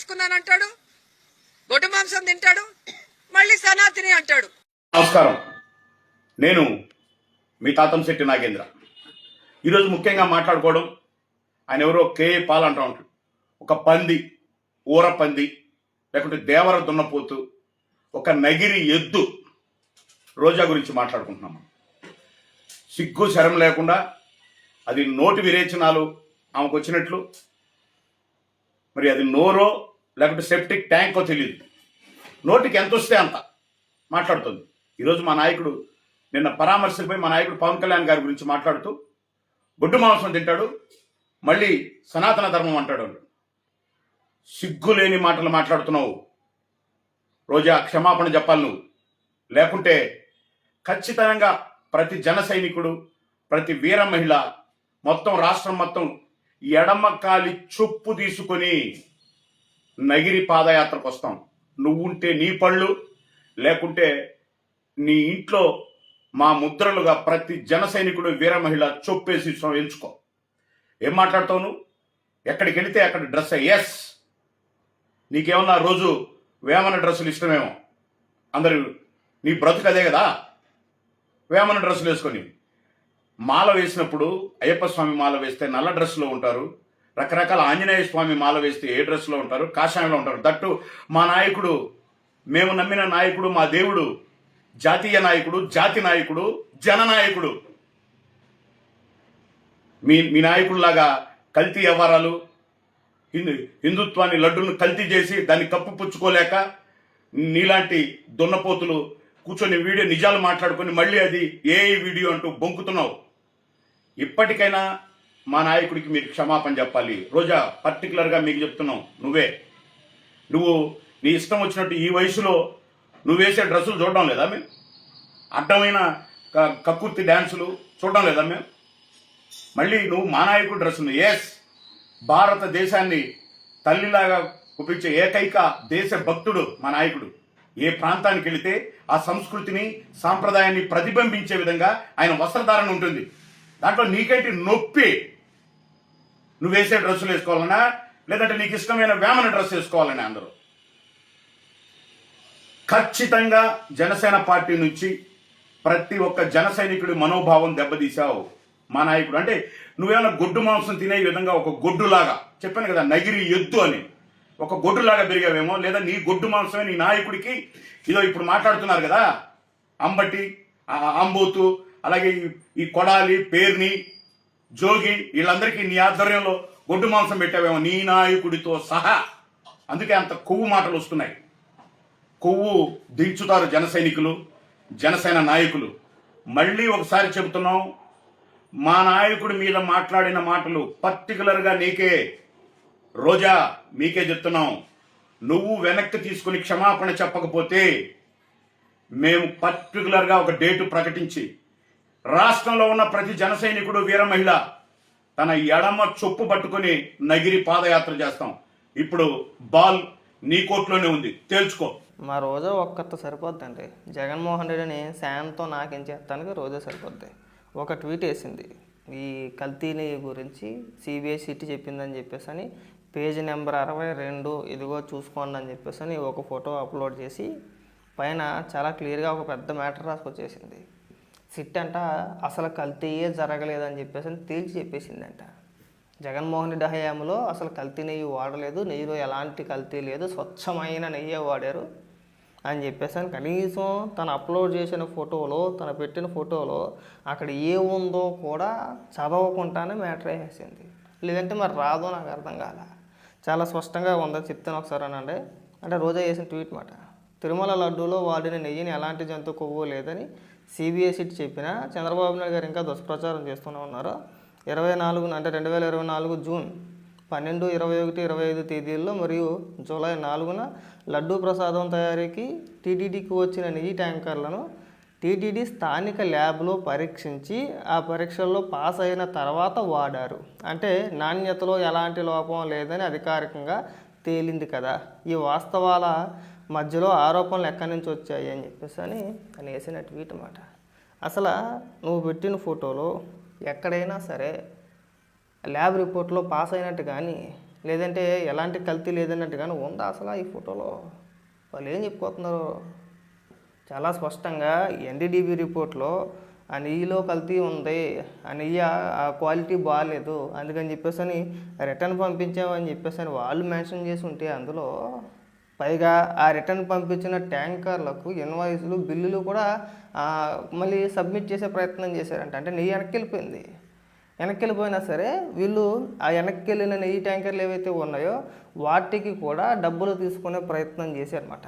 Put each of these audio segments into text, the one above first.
చేసుకున్నానంటాడు, గొడ్డు మాంసం తింటాడు, మళ్ళీ సనాతిని అంటాడు. నమస్కారం, నేను మీ తాతంశెట్టి నాగేంద్ర. ఈరోజు ముఖ్యంగా మాట్లాడుకోవడం, ఆయన ఎవరో కేఏ పాల్ అంటూ ఉంటాడు. ఒక పంది, ఊర పంది, లేకుంటే దేవర దున్నపోతు, ఒక నగిరి ఎద్దు రోజా గురించి మాట్లాడుకుంటున్నాము. సిగ్గు శరం లేకుండా అది నోటి విరేచనాలు ఆమెకు వచ్చినట్లు, మరి అది నోరో లేకుంటే సెప్టిక్ ట్యాంకో తెలియదు, నోటికి ఎంత వస్తే అంత మాట్లాడుతుంది. ఈరోజు మా నాయకుడు నిన్న పరామర్శలపై మా నాయకుడు పవన్ కళ్యాణ్ గారి గురించి మాట్లాడుతూ బొడ్డు మాంసం తింటాడు, మళ్ళీ సనాతన ధర్మం అంటాడు. సిగ్గు లేని మాటలు మాట్లాడుతున్నావు రోజా, క్షమాపణ చెప్పాలి నువ్వు. లేకుంటే ఖచ్చితంగా ప్రతి జన సైనికుడు, ప్రతి వీర మహిళ, మొత్తం రాష్ట్రం మొత్తం ఎడమ కాలి చొప్పు తీసుకొని నగిరి పాదయాత్రకు వస్తాం. నువ్వుంటే నీ పళ్ళు, లేకుంటే నీ ఇంట్లో మా ముద్రలుగా ప్రతి జన సైనికుడు, వీర మహిళ చొప్పేసి ఎంచుకో. ఏం మాట్లాడతావు నువ్వు? ఎక్కడికి వెళితే అక్కడ డ్రెస్. ఎస్, నీకేమన్నా రోజు వేమన డ్రెస్సులు ఇష్టమేమో, అందరూ నీ బ్రతుకు అదే కదా, వేమన డ్రెస్సులు వేసుకొని. మాల వేసినప్పుడు అయ్యప్ప స్వామి మాల వేస్తే నల్ల డ్రెస్సులో ఉంటారు, రకరకాల ఆంజనేయ స్వామి మాల వేస్తే ఏ డ్రెస్సులో ఉంటారు, కాషాయంలో ఉంటారు. దట్టు మా నాయకుడు, మేము నమ్మిన నాయకుడు, మా దేవుడు జాతీయ నాయకుడు, జాతి నాయకుడు, జననాయకుడు. మీ నాయకుడిలాగా కల్తీ వ్యవహారాలు, హిందుత్వాన్ని లడ్డును కల్తీ చేసి దాన్ని కప్పుపుచ్చుకోలేక నీలాంటి దున్నపోతులు కూర్చొని వీడియో నిజాలు మాట్లాడుకొని మళ్ళీ అది ఏ వీడియో అంటూ బొంకుతున్నావు. ఇప్పటికైనా మా నాయకుడికి మీరు క్షమాపణ చెప్పాలి. రోజా, పర్టికులర్గా మీకు చెప్తున్నావు, నువ్వు నీ ఇష్టం వచ్చినట్టు ఈ వయసులో నువ్వు వేసే డ్రెస్సులు చూడడం లేదా మేము? అడ్డమైన కక్కుర్తి డ్యాన్సులు చూడడం లేదా మేము? మళ్ళీ నువ్వు మా నాయకుడు డ్రెస్సులు. ఎస్, భారతదేశాన్ని తల్లిలాగా చూపించే ఏకైక దేశ భక్తుడు మా నాయకుడు. ఏ ప్రాంతానికి వెళితే ఆ సంస్కృతిని, సాంప్రదాయాన్ని ప్రతిబింబించే విధంగా ఆయన వస్త్రధారణ ఉంటుంది. దాంట్లో నీకేంటి నొప్పి? నువ్వు వేసే డ్రెస్సులు వేసుకోవాలన్నా, లేదంటే నీకు ఇష్టమైన వేమన డ్రెస్ వేసుకోవాలని అందరూ. ఖచ్చితంగా జనసేన పార్టీ నుంచి ప్రతి ఒక్క జన సైనికుడి మనోభావం దెబ్బతీశావు మా నాయకుడు. అంటే నువ్వేమన్నా గొడ్డు మాంసం తినే విధంగా ఒక గొడ్డులాగా, చెప్పాను కదా నగిరి ఎద్దు అని, ఒక గొడ్డులాగా పెరిగావేమో, లేదా నీ గొడ్డు మాంసమే నీ నాయకుడికి. ఇదో ఇప్పుడు మాట్లాడుతున్నారు కదా, అంబటి, అంబోతు, అలాగే ఈ కొడాలి, పేర్ని, జోగి, వీళ్ళందరికీ నీ ఆధ్వర్యంలో గొడ్డు మాంసం పెట్టావేమో నీ నాయకుడితో సహా. అందుకే అంత కొవ్వు మాటలు వస్తున్నాయి. కొవ్వు దించుతారు జన సైనికులు, జనసేన నాయకులు. మళ్ళీ ఒకసారి చెబుతున్నాం, మా నాయకుడి మీద మాట్లాడిన మాటలు పర్టికులర్గా నీకే రోజా, మీకే చెప్తున్నాం. నువ్వు వెనక్కి తీసుకుని క్షమాపణ చెప్పకపోతే మేము పర్టికులర్గా ఒక డేటు ప్రకటించి రాష్ట్రంలో ఉన్న ప్రతి జన సైనికుడు, వీర మహిళ తన ఎడమ చొప్పు పట్టుకుని నగిరి పాదయాత్ర చేస్తాం. ఇప్పుడు బాల్ నీ కోర్టులోనే ఉంది, తేల్చుకో. మా రోజా ఒక్కరితో సరిపోద్దండి. జగన్మోహన్ రెడ్డిని శాంతో నాకించేస్తానికి రోజా సరిపోద్ది. ఒక ట్వీట్ వేసింది ఈ కల్తీని గురించి, సిబిఐసిటీ చెప్పిందని చెప్పేసి అని, పేజ్ నెంబర్ 62 ఇదిగో చూసుకోండి అని చెప్పేసి అని ఒక ఫోటో అప్లోడ్ చేసి పైన చాలా క్లియర్గా ఒక పెద్ద మ్యాటర్ రాసుకొచ్చేసింది. సిట్ అంట అసలు కల్తీయే జరగలేదని చెప్పేసి అని తేల్చి చెప్పేసిందంట. జగన్మోహన్ రెడ్డి హయాంలో అసలు కల్తీ నెయ్యి వాడలేదు, నెయ్యిలో ఎలాంటి కల్తీ లేదు, స్వచ్ఛమైన నెయ్యే వాడారు అని చెప్పేసి అని కనీసం తను అప్లోడ్ చేసిన ఫోటోలో, తను పెట్టిన ఫోటోలో అక్కడ ఏముందో కూడా చదవకుండానే మ్యాటర్ వేసేసింది. లేదంటే మరి రాదో నాకు అర్థం కాల. చాలా స్పష్టంగా ఉందో చెప్తాను ఒకసారి అనండి. అంటే రోజా చేసిన ట్వీట్ మాట, తిరుమల లడ్డూలో వాడిన నెయ్యిని ఎలాంటి జంతు కొవ్వు లేదని సిబిఐసిటీ చెప్పినా చంద్రబాబు నాయుడు గారు ఇంకా దుష్ప్రచారం చేస్తూనే ఉన్నారు. 24 అంటే 2024 జూన్ 12, 21, 25 తేదీల్లో మరియు జూలై 4న లడ్డూ ప్రసాదం తయారీకి టీటీడీకి వచ్చిన నెయ్యి ట్యాంకర్లను టీటీడీ స్థానిక ల్యాబ్లో పరీక్షించి ఆ పరీక్షల్లో పాస్ అయిన తర్వాత వాడారు. అంటే నాణ్యతలో ఎలాంటి లోపం లేదని అధికారికంగా తేలింది కదా. ఈ వాస్తవాల మధ్యలో ఆరోపణలు ఎక్కడి నుంచి వచ్చాయి అని చెప్పేసి అని తను వేసిన ట్వీట్ అన్నమాట. అసలు నువ్వు పెట్టిన ఫోటోలో ఎక్కడైనా సరే ల్యాబ్ రిపోర్ట్లో పాస్ అయినట్టు కానీ, లేదంటే ఎలాంటి కల్తీ లేదన్నట్టుగానే ఉందా అసలు ఈ ఫోటోలో? వాళ్ళు ఏం చెప్పుకోతున్నారు? చాలా స్పష్టంగా ఎన్డీడీబీ రిపోర్ట్లో ఆ నెయ్యిలో కల్తీ ఉంది, ఆ నెయ్యి ఆ క్వాలిటీ బాగాలేదు, అందుకని చెప్పేసి అని రిటర్న్ పంపించామని చెప్పేసి అని వాళ్ళు మెన్షన్ చేసి ఉంటే అందులో పైగా ఆ రిటర్న్ పంపించిన ట్యాంకర్లకు ఇన్వాయిస్లు బిల్లులు కూడా మళ్ళీ సబ్మిట్ చేసే ప్రయత్నం చేశారంట. అంటే నెయ్యి వెనక్కి వెళ్ళిపోయింది. వెనక్కి వెళ్ళిపోయినా సరే వీళ్ళు ఆ వెనక్కి వెళ్ళిన నెయ్యి ట్యాంకర్లు ఏవైతే ఉన్నాయో వాటికి కూడా డబ్బులు తీసుకునే ప్రయత్నం చేశారన్నమాట.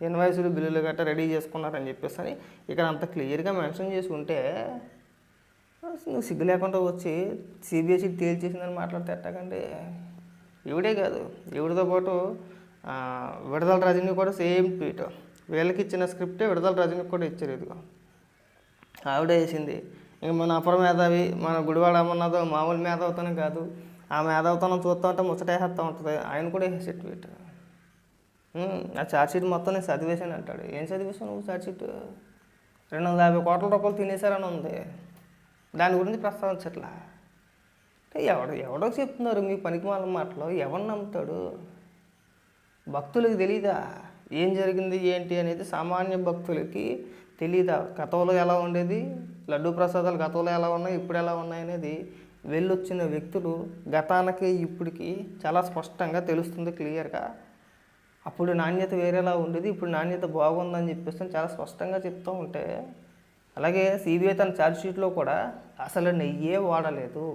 ఇన్వాయిస్లు బిల్లులు గట్రా రెడీ చేసుకున్నారని చెప్పేసి అని ఇక్కడ అంత క్లియర్గా మెన్షన్ చేసి ఉంటే నువ్వు సిగ్గు లేకుండా వచ్చి సిబిఎస్ఈ తేల్చేసిందని మాట్లాడితే ఎట్టాకండి? ఈవిడే కాదు, ఈవిడతో పాటు విడుదల రజనీ కూడా సేమ్ ట్వీట్. వీళ్ళకి ఇచ్చిన స్క్రిప్టే విడుదల రజనీకి కూడా ఇచ్చారు. ఇదిగో ఆవిడే వేసింది. ఇంక మన అపర మేధావి, మన గుడివాడ అమ్మన్నదో మామూలు మేధావుతనం కాదు, ఆ మేధావుతనం చూస్తూ ఉంటే ముచ్చటేస్తూ ఉంటుంది. ఆయన కూడా వేసే ట్వీట్. ఆ ఛార్జ్షీట్ మొత్తం నేను చదివేశాను అంటాడు. ఏం చదివేశాను నువ్వు? ఛార్జ్షీట్ 250 కోట్ల రూపాయలు తినేశారని ఉంది, దాని గురించి ప్రస్తావించట్లా. ఎవడో చెప్తున్నారు మీ పనికి మాల మాటలో, ఎవరు నమ్ముతాడు? భక్తులకి తెలీదా ఏం జరిగింది ఏంటి అనేది? సామాన్య భక్తులకి తెలీదా? గతంలో ఎలా ఉండేది, లడ్డూ ప్రసాదాలు గతంలో ఎలా ఉన్నాయి, ఇప్పుడు ఎలా ఉన్నాయి అనేది వెళ్ళొచ్చిన వ్యక్తులు గతానికి ఇప్పటికి చాలా స్పష్టంగా తెలుస్తుంది క్లియర్గా. అప్పుడు నాణ్యత వేరేలా ఉండేది, ఇప్పుడు నాణ్యత బాగుందని చెప్పేసి చాలా స్పష్టంగా చెప్తూ ఉంటే, అలాగే సిబిఐ తన ఛార్జ్షీట్లో కూడా అసలు నెయ్యే వాడలేదు,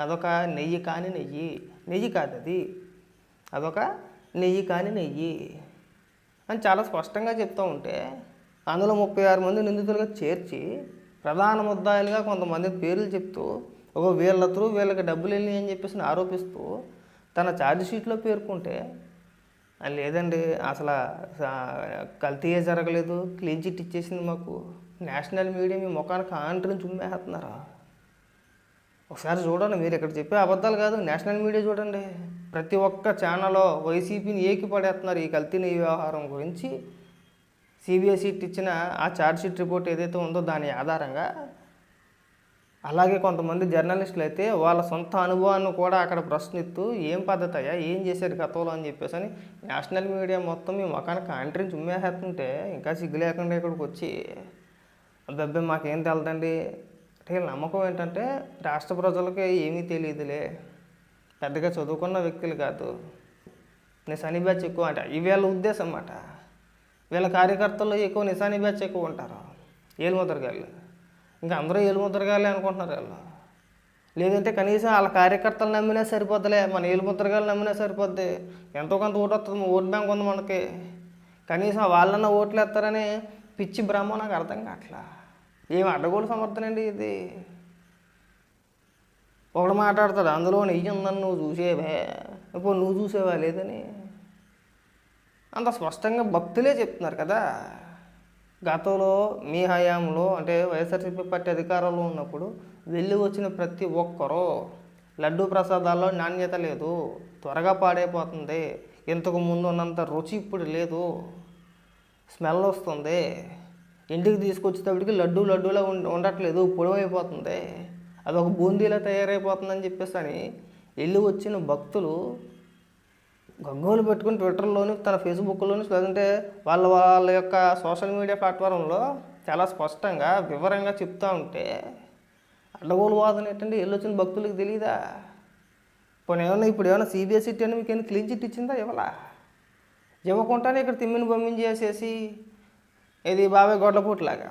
అదొక నెయ్యి కాని నెయ్యి కాదు అది, అదొక నెయ్యి కాని నెయ్యి అని చాలా స్పష్టంగా చెప్తూ ఉంటే, అందులో 36 మంది నిందితులుగా చేర్చి ప్రధాన ముద్దాయిలుగా కొంతమంది పేర్లు చెప్తూ వీళ్ళకి డబ్బులు వెళ్ళి అని చెప్పేసి ఆరోపిస్తూ తన ఛార్జ్షీట్లో పేర్కొంటే, లేదండి అసలు కల్తీయే జరగలేదు, క్లీన్ చిట్ ఇచ్చేసింది మాకు, నేషనల్ మీడియా మీ ముఖానికి ఆంటరిని చుమ్మేస్తున్నారా? ఒకసారి చూడండి, మీరు ఇక్కడ చెప్పే అబద్ధాలు కాదు, నేషనల్ మీడియా చూడండి. ప్రతి ఒక్క ఛానల్లో వైసీపీని ఏకి పడేస్తున్నారు ఈ కల్తీ నెయ్యి వ్యవహారం గురించి. సిబిఎస్ఈ ఇచ్చిన ఆ ఛార్జ్షీట్ రిపోర్ట్ ఏదైతే ఉందో దాని ఆధారంగా, అలాగే కొంతమంది జర్నలిస్టులు అయితే వాళ్ళ సొంత అనుభవాన్ని కూడా అక్కడ ప్రశ్నిస్తూ ఏం పద్ధతి అయ్యా, ఏం చేశారు గతంలో అని చెప్పేసి అని నేషనల్ మీడియా మొత్తం మీ ముఖానికి ఆంటరిని చుమ్మేస్తుంటే ఇంకా సిగ్గు లేకుండా ఇక్కడికి వచ్చి అబ్బాయి మాకేం తెలదండి అంటే నమ్మకం ఏంటంటే రాష్ట్ర ప్రజలకి ఏమీ తెలియదులే, పెద్దగా చదువుకున్న వ్యక్తులు కాదు, నిశానీ బ్యాచ్ ఎక్కువ అంట. ఇవి వీళ్ళ ఉద్దేశం అన్నమాట. వీళ్ళ కార్యకర్తల్లో ఎక్కువ నిశానీ బ్యాచ్ ఎక్కువ ఉంటారు, ఏలుముద్రగాళ్ళు. ఇంకా అందరూ ఏలుముద్రగాళ్ళే అనుకుంటున్నారు వీళ్ళు. లేదంటే కనీసం వాళ్ళ కార్యకర్తలు నమ్మినా సరిపోద్దులే, మన ఏలుముద్రగాళ్ళు నమ్మినా సరిపోద్ది, ఎంతో కొంత ఓటు వస్తుంది, ఓట్ బ్యాంక్ ఉంది మనకి, కనీసం వాళ్ళన్న ఓట్లు వేస్తారని పిచ్చి బ్రహ్మ నాకు అర్థం కావట్లా. ఏం అడ్డగోలు సమర్థన అండి ఇది? ఒకడు మాట్లాడతాడు అందులో నెయ్యి ఉందని నువ్వు చూసేవే, ఇప్పుడు నువ్వు చూసేవా లేదని. అంత స్పష్టంగా భక్తులే చెప్తున్నారు కదా. గతంలో మీ హయాంలో అంటే వైఎస్ఆర్సీపీ పార్టీ అధికారంలో ఉన్నప్పుడు వెళ్ళి వచ్చిన ప్రతి ఒక్కరూ లడ్డూ ప్రసాదాల్లో నాణ్యత లేదు, త్వరగా పాడైపోతుంది, ఇంతకు ముందు ఉన్నంత రుచి ఇప్పుడు లేదు, స్మెల్ వస్తుంది, ఇంటికి తీసుకొచ్చేటప్పటికి లడ్డూలా ఉండట్లేదు, పొడవైపోతుంది, అదొక బూందీలా తయారైపోతుందని చెప్పేసి అని వెళ్ళి వచ్చిన భక్తులు గగ్గోలు పెట్టుకుని ట్విట్టర్లోని తన ఫేస్బుక్లోని లేదంటే వాళ్ళ యొక్క సోషల్ మీడియా ప్లాట్ఫారంలో చాలా స్పష్టంగా వివరంగా చెప్తూ ఉంటే అడ్డగోలు వాదన ఏంటంటే వెళ్ళొచ్చిన భక్తులకు తెలియదా? ఇప్పుడు ఏమైనా సిబిఎస్ఈ అని మీకు ఏమైనా క్లీన్ చిట్ ఇచ్చిందా? ఇవ్వకుండానే ఇక్కడ తిమ్మిని బొమ్మించేసేసి ఇది బాబాయ్ గొడ్లపూట్లాగా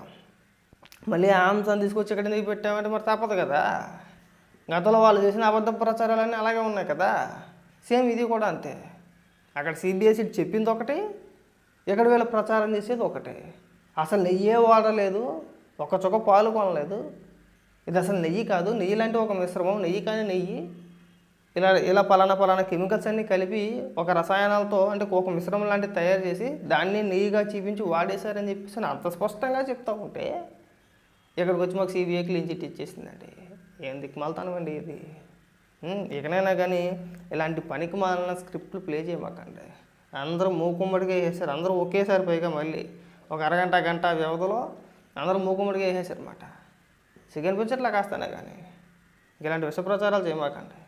మళ్ళీ ఆంశాన్ని తీసుకొచ్చి ఇక్కడ ఎందుకు పెట్టామంటే మరి తప్పదు కదా. గతంలో వాళ్ళు చేసిన అబద్ధ ప్రచారాలన్నీ అలాగే ఉన్నాయి కదా, సేమ్ ఇది కూడా అంతే. అక్కడ సిబిఎస్ఈ చెప్పింది ఒకటి, ఇక్కడ వీళ్ళు ప్రచారం చేసేది ఒకటి. అసలు నెయ్యే వాడలేదు, ఒక చుక్క పాలు కొనలేదు, ఇది అసలు నెయ్యి కాదు, నెయ్యి లాంటి ఒక మిశ్రమం, నెయ్యి కానీ నెయ్యి ఇలా పలానా కెమికల్స్ అన్నీ కలిపి ఒక రసాయనాలతో అంటే ఒక మిశ్రమం లాంటివి తయారు చేసి దాన్ని నెయ్యిగా చూపించి వాడేశారని చెప్పేసి అంత స్పష్టంగా చెప్తా ఉంటే ఇక్కడికి వచ్చి మాకు సిబిఐ క్లీన్ చిట్ ఇచ్చేసిందండి. ఏం దిక్కుమాలుతానండి ఇది? ఇకనైనా కానీ ఇలాంటి పనికి మాలిన స్క్రిప్ట్లు ప్లే చేయమాకండి. అందరూ మూకుమ్మడిగా వేసారు, అందరూ ఒకేసారి పైగా మళ్ళీ ఒక గంట వ్యవధిలో అందరూ మూకుమ్మడిగా వేసేసారు అన్నమాట. సిగ్గనిపించట్లా కాస్తానే కానీ ఇలాంటి విష ప్రచారాలు చేయమాకండి.